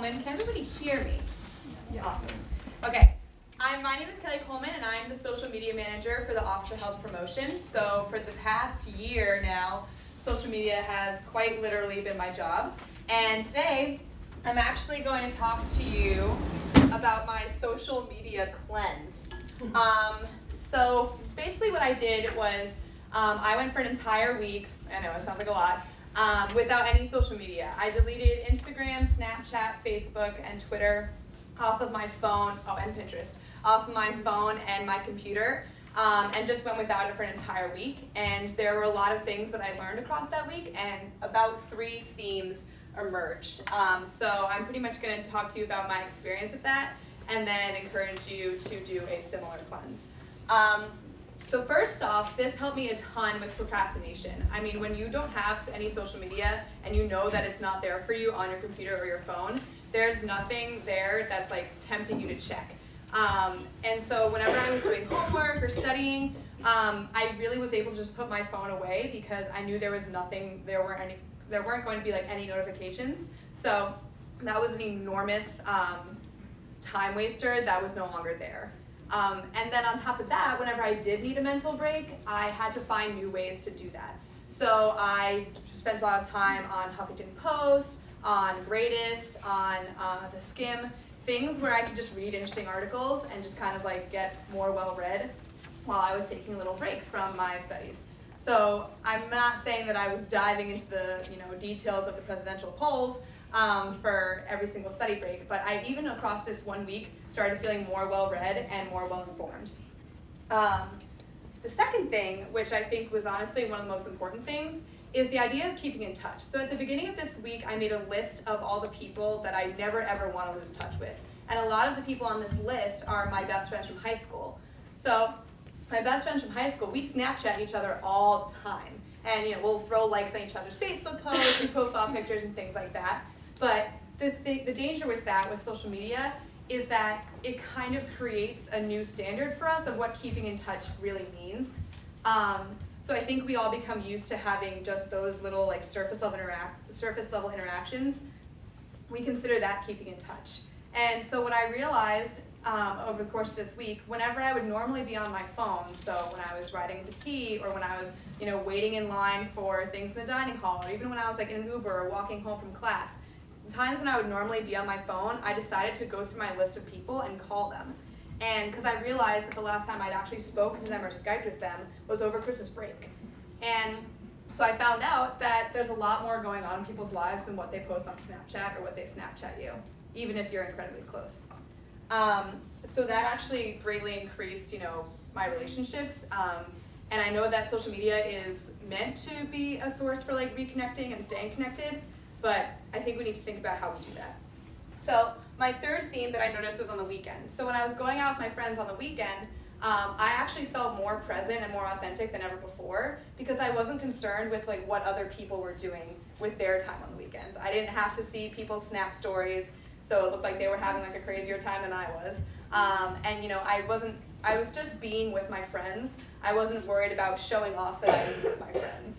Coleman. Can everybody hear me? Yes. Awesome. Okay. My name is Kelly Coleman, and I'm the social media manager for the Office of Health Promotion. So for the past year now, social media has quite literally been my job. And today, I'm actually going to talk to you about my social media cleanse. So basically what I did was I went for an entire week, I know it sounds like a lot, without any social media. I deleted Instagram, Snapchat, Facebook, and Twitter off of my phone, and Pinterest, off of my phone and my computer, and just went without it for an entire week. And there were a lot of things that I learned across that week, and about 3 themes emerged. So I'm pretty much going to talk to you about my experience with that, and then encourage you to do a similar cleanse. So first off, this helped me a ton with procrastination. I mean, when you don't have any social media and you know that it's not there for you on your computer or your phone, there's nothing there that's like tempting you to check. And so whenever I was doing homework or studying, I really was able to just put my phone away because I knew there was nothing, there weren't going to be like any notifications. So that was an enormous time waster that was no longer there. And then on top of that, whenever I did need a mental break, I had to find new ways to do that. So I spent a lot of time on Huffington Post, on Greatist, on the Skim, things where I could just read interesting articles and just kind of like get more well-read while I was taking a little break from my studies. So I'm not saying that I was diving into the details of the presidential polls for every single study break, but I even across this 1 week started feeling more well-read and more well-informed. The second thing, which I think was honestly one of the most important things, is the idea of keeping in touch. So at the beginning of this week, I made a list of all the people that I never ever want to lose touch with. And a lot of the people on this list are my best friends from high school. So my best friends from high school, we Snapchat each other all the time. And we'll throw likes on each other's Facebook posts and profile pictures and things like that. But the danger with that, with social media, is that it kind of creates a new standard for us of what keeping in touch really means. So I think we all become used to having just those little like surface level interactions. We consider that keeping in touch. And so what I realized over the course of this week, whenever I would normally be on my phone, so when I was riding the T, or when I was waiting in line for things in the dining hall, or even when I was like in an Uber or walking home from class, times when I would normally be on my phone, I decided to go through my list of people and call them. And because I realized that the last time I'd actually spoken to them or Skyped with them was over Christmas break. And so I found out that there's a lot more going on in people's lives than what they post on Snapchat or what they Snapchat you, even if you're incredibly close. So that actually greatly increased, my relationships. And I know that social media is meant to be a source for like reconnecting and staying connected, but I think we need to think about how we do that. So my third theme that I noticed was on the weekend. So when I was going out with my friends on the weekend, I actually felt more present and more authentic than ever before because I wasn't concerned with like what other people were doing with their time on the weekends. I didn't have to see people's Snap stories, so it looked like they were having like a crazier time than I was. And I was just being with my friends. I wasn't worried about showing off that I was with my friends.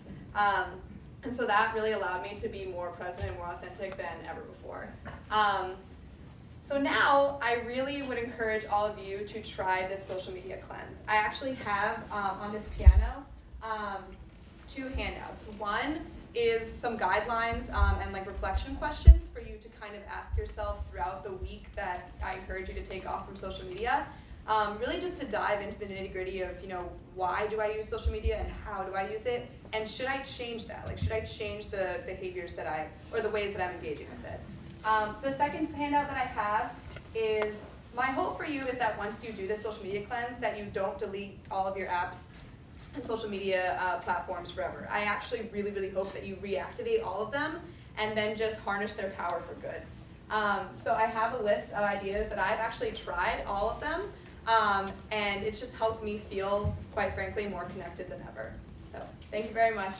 And so that really allowed me to be more present and more authentic than ever before. So now I really would encourage all of you to try this social media cleanse. I actually have on this piano 2 handouts. One is some guidelines and like reflection questions for you to kind of ask yourself throughout the week that I encourage you to take off from social media. Really just to dive into the nitty-gritty of, why do I use social media and how do I use it? And should I change that? Like, should I change the behaviors or the ways that I'm engaging with it? The second handout that I have is, my hope for you is that once you do this social media cleanse, that you don't delete all of your apps and social media platforms forever. I actually really, really hope that you reactivate all of them and then just harness their power for good. So I have a list of ideas that I've actually tried all of them, and it just helps me feel, quite frankly, more connected than ever. So thank you very much.